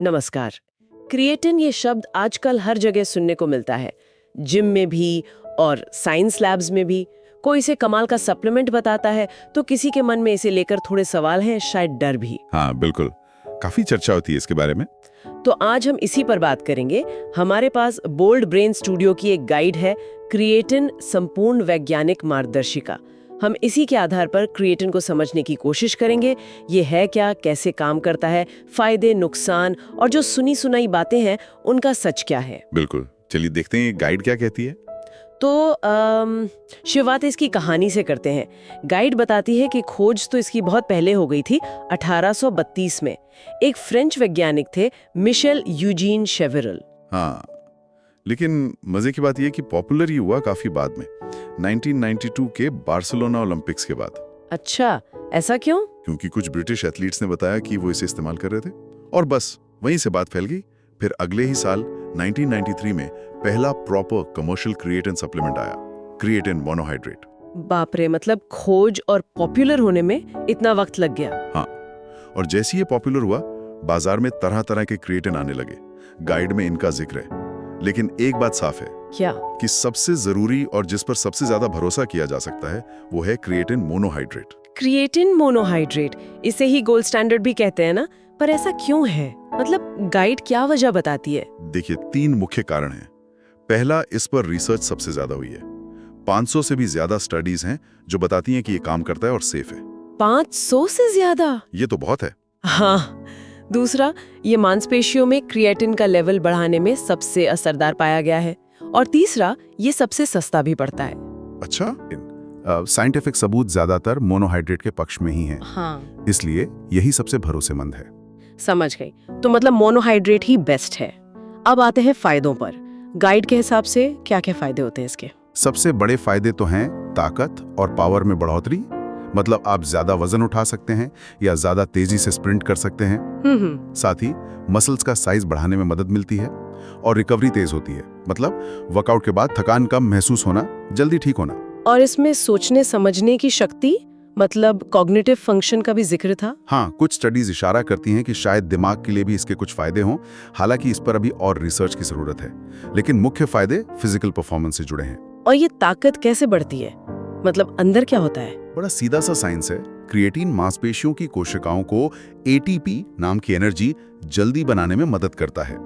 नमस्कार। क्रिएटिन ये शब्द आजकल हर जगह सुनने को मिलता है, जिम में भी और साइंस लैब्स में भी। कोई इसे कमाल का सप्लीमेंट बताता है तो किसी के मन में इसे लेकर थोड़े सवाल हैं, शायद डर भी। हाँ बिल्कुल, काफी चर्चा होती है इसके बारे में। तो आज हम इसी पर बात करेंगे। हमारे पास बोल्ड ब्रेन स्टूडियो की एक गाइड है, क्रिएटिन संपूर्ण वैज्ञानिक मार्गदर्शिका। हम इसी के आधार पर क्रिएटिन को समझने की कोशिश करेंगे। ये है क्या, कैसे काम करता है, फायदे नुकसान और जो सुनी सुनाई बातें हैं उनका सच क्या है। बिल्कुल, चलिए देखते हैं ये गाइड क्या कहती है। तो शुरुआत इसकी कहानी से करते हैं। गाइड बताती है कि खोज तो इसकी बहुत पहले हो गई थी, 1832 में। एक फ्रेंच वैज्ञानिक थे, मिशेल यूजीन शेवेरल। हाँ, लेकिन मजे की बात यह कि पॉपुलर ही हुआ काफी बाद में, 1992 के बार्सिलोना ओलंपिक्स के बाद। अच्छा, ऐसा क्यों? क्योंकि कुछ ब्रिटिश एथलीट्स ने बताया कि वो इसे इस्तेमाल कर रहे थे और बस वहीं से बात फैल गई। फिर अगले ही साल 1993 में पहला प्रॉपर कमर्शियल क्रिएटिन सप्लीमेंट आया, क्रिएटिन मोनोहाइड्रेट। बाप रे, मतलब खोज और पॉपुलर होने में इतना वक्त लग गया। हाँ, और जैसे ये पॉपुलर हुआ, बाजार में तरह तरह के क्रिएटिन आने लगे। गाइड में इनका जिक्र है, लेकिन एक बात साफ है। क्या? कि सबसे जरूरी और जिस पर सबसे ज्यादा भरोसा किया जा सकता है वो है क्रिएटिन मोनोहाइड्रेट। क्रिएटिन मोनोहाइड्रेट, इसे ही गोल्ड स्टैंडर्ड भी कहते हैं ना, पर ऐसा क्यों है? मतलब गाइड क्या वजह बताती है? देखिए, 3 मुख्य कारण हैं। पहला, इस पर रिसर्च सबसे ज्यादा हुई है। 500 से भी ज्यादा स्टडीज हैं जो बताती हैं कि ये काम करता है और सेफ है। 500 से ज्यादा? ये तो बहुत है। हाँ। दूसरा, ये मांसपेशियों में क्रिएटिन का लेवल बढ़ाने में सबसे असरदार पाया गया है। और तीसरा, ये सबसे सस्ता भी पड़ता है। अच्छा, साइंटिफिक सबूत ज्यादातर मोनोहाइड्रेट के पक्ष में ही हैं। हाँ, इसलिए यही सबसे भरोसेमंद है। समझ गई। तो मतलब मोनोहाइड्रेट ही बेस्ट है। अब आते हैं फायदों पर। गाइड के हिसाब से क्या क्या फायदे होते हैं इसके? सबसे बड़े फायदे तो हैं ताकत और पावर में बढ़ोतरी। मतलब आप ज्यादा वजन उठा सकते हैं या ज्यादा तेजी से स्प्रिंट कर सकते हैं। साथ ही मसल्स का साइज बढ़ाने में मदद मिलती है और रिकवरी तेज होती है। मतलब वर्कआउट के बाद थकान कम महसूस होना, जल्दी ठीक होना। और इसमें सोचने समझने की शक्ति, मतलब कॉग्निटिव फंक्शन का भी जिक्र था। हाँ, कुछ स्टडीज इशारा करती हैं कि शायद दिमाग के लिए भी इसके कुछ फायदे हों। हालांकि इस पर अभी और रिसर्च की जरूरत है, लेकिन मुख्य फायदे फिजिकल परफॉर्मेंस से जुड़े हैं। और ये ताकत कैसे बढ़ती है? मतलब अंदर क्या होता है? बड़ा सीधा सा साइंस है। क्रिएटिन मांसपेशियों की कोशिकाओं को एटीपी नाम की एनर्जी जल्दी बनाने में मदद करता है।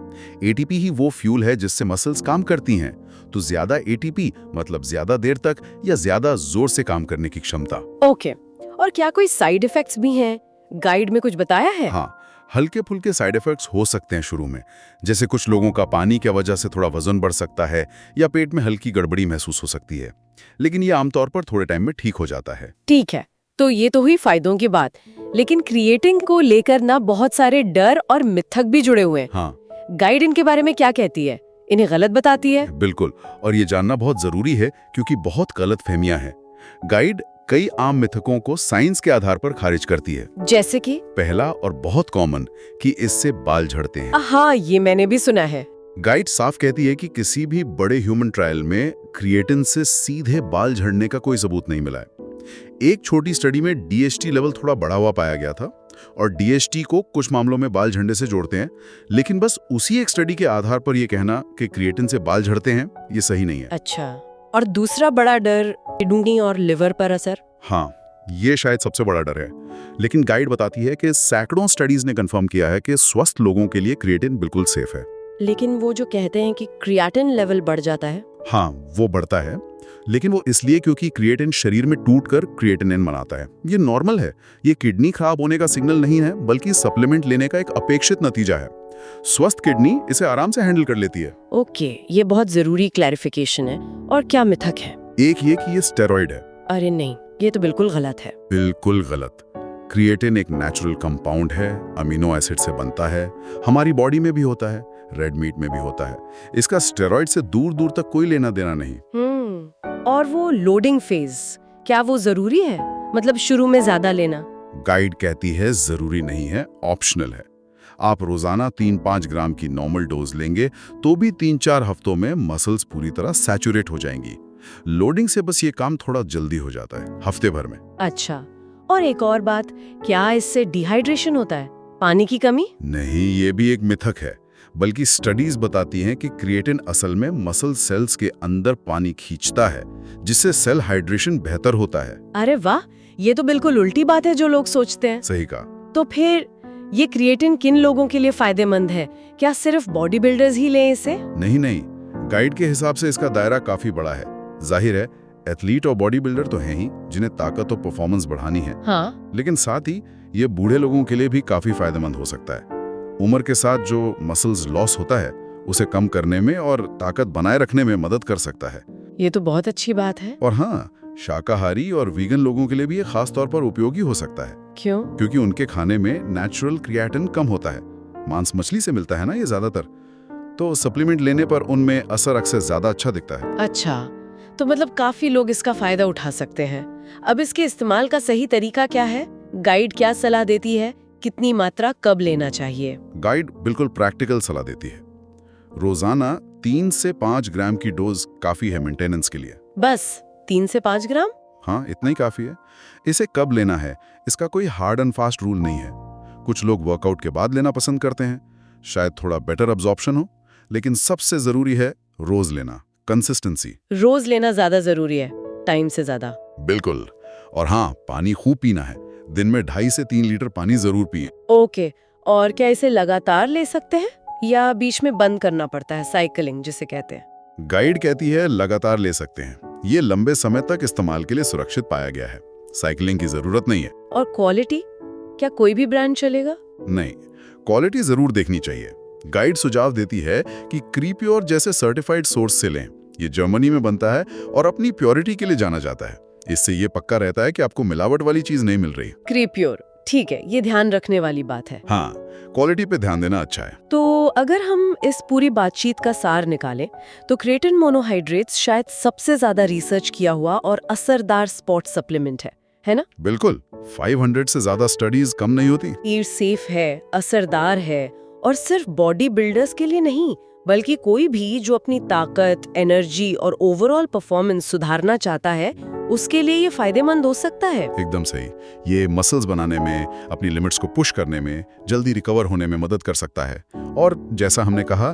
एटीपी ही वो फ्यूल है जिससे मसल्स काम करती हैं। तो ज्यादा एटीपी मतलब ज्यादा देर तक या ज्यादा जोर से काम करने की क्षमता। ओके। और क्या कोई साइड इफेक्ट्स भी हैं? गाइड में कुछ बताया है? हाँ, हल्के फुल्के साइड इफेक्ट्स हो सकते हैं शुरू में। जैसे कुछ लोगों का पानी की वजह से थोड़ा वजन बढ़ सकता है या पेट में हल्की गड़बड़ी महसूस हो सकती है, लेकिन ये आमतौर पर थोड़े टाइम में ठीक हो जाता है। ठीक है, तो ये तो हुई फायदों की बात। लेकिन क्रिएटिन को लेकर ना बहुत सारे डर और मिथक भी जुड़े हुए हैं। हाँ, गाइड इनके बारे में क्या कहती है? इन्हें गलत बताती है? बिल्कुल, और ये जानना बहुत जरूरी है क्योंकि बहुत गलतफहमियां हैं। गाइड कई आम मिथकों को साइंस के आधार पर खारिज करती है। जैसे कि? पहला और बहुत कॉमन कि इससे बाल झड़ते हैं। हाँ, ये मैंने भी सुना है। गाइड साफ कहती है कि किसी भी बड़े ह्यूमन ट्रायल में क्रिएटिन से सीधे बाल झड़ने का कोई सबूत नहीं मिला है। एक छोटी स्टडी में डीएचटी लेवल थोड़ा बढ़ा हुआ पाया गया था और डीएचटी को कुछ मामलों में बाल झड़ने से जोड़ते हैं, लेकिन बस उसी एक स्टडी के आधार पर यह कहना कि क्रिएटिन से बाल झड़ते हैं, ये सही नहीं है। अच्छा, और दूसरा बड़ा डर, किडनी और लिवर पर असर? हाँ, ये शायद सबसे बड़ा डर है। लेकिन गाइड बताती है कि सैकड़ों स्टडीज ने कंफर्म किया है कि स्वस्थ लोगों के लिए क्रिएटिन बिल्कुल सेफ है। लेकिन वो जो कहते हैं कि क्रिएटिन लेवल बढ़ जाता है? हाँ, वो बढ़ता है, लेकिन वो इसलिए क्योंकि क्रिएटिन शरीर में टूटकर क्रिएटिनिन बनाता है। ये नॉर्मल है। ये किडनी खराब होने का सिग्नल नहीं है, बल्कि सप्लीमेंट लेने का एक अपेक्षित नतीजा है। स्वस्थ किडनी इसे आराम से हैंडल कर लेती है। ओके, ये बहुत जरूरी क्लैरिफिकेशन है। और क्या मिथक है? एक ये कि ये स्टेरॉइड है। अरे नहीं, ये तो बिल्कुल गलत है। बिल्कुल गलत। क्रिएटिन एक नेचुरल कंपाउंड है, अमीनो एसिड से बनता है, हमारी बॉडी में भी होता है, रेड मीट में भी होता है। इसका स्टेरॉइड से दूर दूर तक कोई लेना देना नहीं। और वो लोडिंग फेज, क्या वो जरूरी है? मतलब शुरू में ज्यादा लेना? गाइड कहती है जरूरी नहीं है, ऑप्शनल है। आप रोजाना 3-5 ग्राम की नॉर्मल डोज लेंगे तो भी 3-4 हफ्तों में मसल्स पूरी तरह सैचुरेट हो जाएंगी। लोडिंग से बस ये काम थोड़ा जल्दी हो जाता है, हफ्ते भर में। अच्छा, और एक और बात, क्या इससे डिहाइड्रेशन होता है? पानी की कमी? नहीं, ये भी एक मिथक है, बल्कि स्टडीज बताती हैं कि क्रिएटिन असल में मसल सेल्स के अंदर पानी खींचता है, जिससे सेल हाइड्रेशन बेहतर होता है। अरे वाह, ये तो बिल्कुल उल्टी बात है जो लोग सोचते हैं। सही कहा। तो फिर ये क्रिएटिन किन लोगों के लिए फायदेमंद है? क्या सिर्फ बॉडी बिल्डर्स ही लें इसे? नहीं, गाइड के हिसाब से इसका दायरा काफी बड़ा है। जाहिर है, एथलीट और बॉडी बिल्डर तो हैं ही जिन्हें ताकत और परफॉर्मेंस बढ़ानी है। हाँ। लेकिन साथ ही ये बूढ़े लोगों के लिए भी काफी फायदेमंद हो सकता है। उम्र के साथ जो मसल्स लॉस होता है उसे कम करने में और ताकत बनाए रखने में मदद कर सकता है। ये तो बहुत अच्छी बात है। और हाँ, शाकाहारी और वीगन लोगों के लिए भी ये खास तौर पर उपयोगी हो सकता है। क्यों? क्योंकि उनके खाने में नेचुरल क्रिएटिन कम होता है। मांस मछली से मिलता है ना ये ज्यादातर, तो सप्लीमेंट लेने पर उनमें असर अक्सर ज्यादा अच्छा दिखता है। अच्छा, तो मतलब काफी लोग इसका फायदा उठा सकते हैं। अब इसके इस्तेमाल का सही तरीका क्या है? गाइड क्या सलाह देती है? कितनी मात्रा कब लेना चाहिए? गाइड बिल्कुल प्रैक्टिकल सलाह देती है। रोजाना 3 से 5 ग्राम की डोज काफी है मेंटेनेंस के लिए। बस 3 से 5 ग्राम? हाँ, इतना ही काफी है। इसे कब लेना है, इसका कोई हार्ड एंड फास्ट रूल नहीं है। कुछ लोग वर्कआउट के बाद लेना पसंद करते हैं, शायद थोड़ा बेटर अब्जॉर्प्शन हो, लेकिन सबसे जरूरी है रोज लेना, कंसिस्टेंसी। रोज लेना ज्यादा जरूरी है, टाइम से ज्यादा। बिल्कुल। और हाँ, पानी खूब पीना है। दिन में 2.5 से 3 लीटर पानी जरूर पिए। ओके, और क्या इसे लगातार ले सकते हैं या बीच में बंद करना पड़ता है, साइकिलिंग जिसे कहते हैं? गाइड कहती है लगातार ले सकते हैं। ये लंबे समय तक इस्तेमाल के लिए सुरक्षित पाया गया है। साइकिलिंग की जरूरत नहीं है। और क्वालिटी, क्या कोई भी ब्रांड चलेगा? नहीं, क्वालिटी जरूर देखनी चाहिए। गाइड सुझाव देती है कि क्रीप्योर जैसे सर्टिफाइड सोर्स से लें। ये जर्मनी में बनता है और अपनी प्योरिटी के लिए जाना जाता है। इससे ये पक्का रहता है कि आपको मिलावट वाली चीज नहीं मिल रही। क्रीप्योर, ठीक है, ये ध्यान रखने वाली बात है। हाँ, क्वालिटी पे ध्यान देना अच्छा है। तो अगर हम इस पूरी बातचीत का सार निकालें तो क्रिएटिन मोनोहाइड्रेट्स शायद सबसे ज्यादा रिसर्च किया हुआ और असरदार स्पोर्ट्स सप्लीमेंट है ना? बिल्कुल, 500 से ज्यादा स्टडीज कम नहीं होती। ये सेफ है, असरदार है, और सिर्फ बॉडी बिल्डर्स के लिए नहीं, बल्कि कोई भी जो अपनी ताकत, एनर्जी और ओवरऑल परफॉर्मेंस सुधारना चाहता है उसके लिए ये फायदेमंद हो सकता है। एकदम सही। ये मसल्स बनाने में, अपनी लिमिट्स को पुश करने में, जल्दी रिकवर होने में मदद कर सकता है। और जैसा हमने कहा,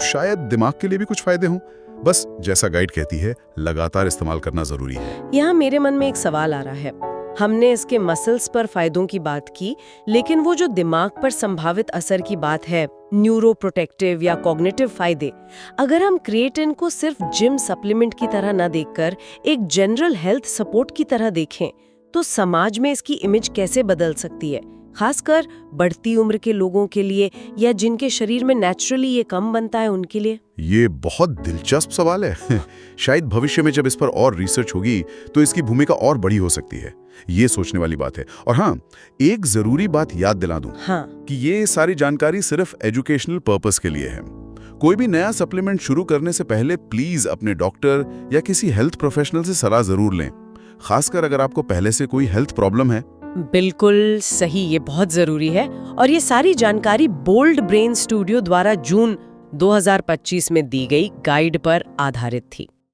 शायद दिमाग के लिए भी कुछ फायदे हों। बस जैसा गाइड कहती है, लगातार इस्तेमाल करना जरूरी है। यहाँ मेरे मन में एक सवाल आ रहा है। हमने इसके मसल्स पर फायदों की बात की, लेकिन वो जो दिमाग पर संभावित असर की बात है, न्यूरोप्रोटेक्टिव या कॉग्निटिव फायदे, अगर हम क्रिएटिन को सिर्फ जिम सप्लीमेंट की तरह न देखकर एक जनरल हेल्थ सपोर्ट की तरह देखें, तो समाज में इसकी इमेज कैसे बदल सकती है, खासकर बढ़ती उम्र के लोगों के लिए या जिनके शरीर में नेचुरली ये कम बनता है उनके लिए? ये बहुत दिलचस्प सवाल है। शायद भविष्य में जब इस पर और रिसर्च होगी तो इसकी भूमिका और बड़ी हो सकती है। ये सोचने वाली बात है। और हाँ, एक जरूरी बात याद दिला दूं कि ये सारी जानकारी सिर्फ एजुकेशनल पर्पस के लिए है। कोई भी नया सप्लीमेंट शुरू करने से पहले प्लीज अपने डॉक्टर या किसी हेल्थ प्रोफेशनल से सलाह जरूर लें, खासकर अगर आपको पहले से कोई हेल्थ प्रॉब्लम है। बिल्कुल सही, ये बहुत जरूरी है। और ये सारी जानकारी बोल्ड ब्रेन स्टूडियो द्वारा जून 2025 में दी गई गाइड पर आधारित थी।